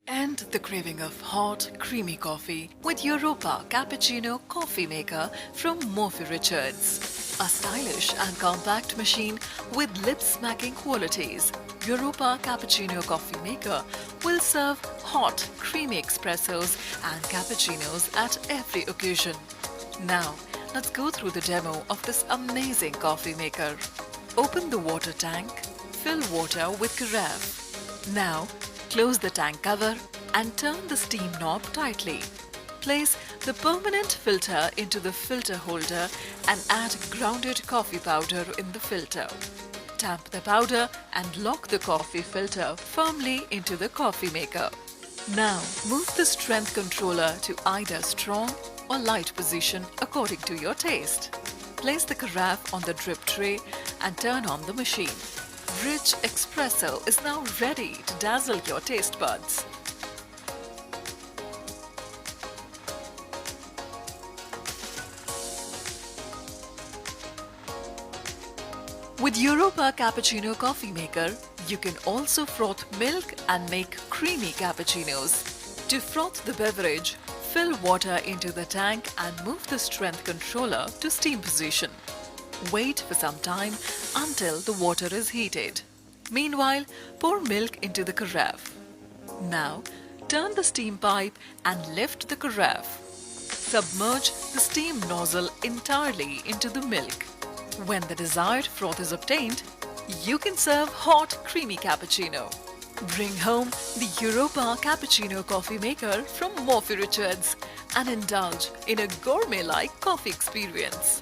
End the craving of hot, creamy coffee with Europa Cappuccino Coffee Maker from Morphy. A stylish and compact machine with lip-smacking qualities, Europa Cappuccino Coffee Maker will serve hot, creamy espressos and cappuccinos at every occasion. Now, let's go through the demo of this amazing coffee maker. Open the water tank, fill water with carafe. Now, close the tank cover and turn the steam knob tightly. Place the permanent filter into the filter holder and add grounded coffee powder in the filter. Tamp the powder and lock the coffee filter firmly into the coffee maker. Now, move the strength controller to either strong or light position according to your taste. Place the carafe on the drip tray and turn on the machine. Rich espresso is now ready to dazzle your taste buds. With Europa Cappuccino Coffee Maker, you can also froth milk and make creamy cappuccinos. To froth the beverage, fill water into the tank and move the strength controller to steam position. Wait for some time until the water is heated. Meanwhile, pour milk into the carafe. Now, turn the steam pipe and lift the carafe. Submerge the steam nozzle entirely into the milk. When the desired froth is obtained, you can serve hot, creamy cappuccino. Bring home the Europa Cappuccino Coffee Maker from Morphy and indulge in a gourmet-like coffee experience.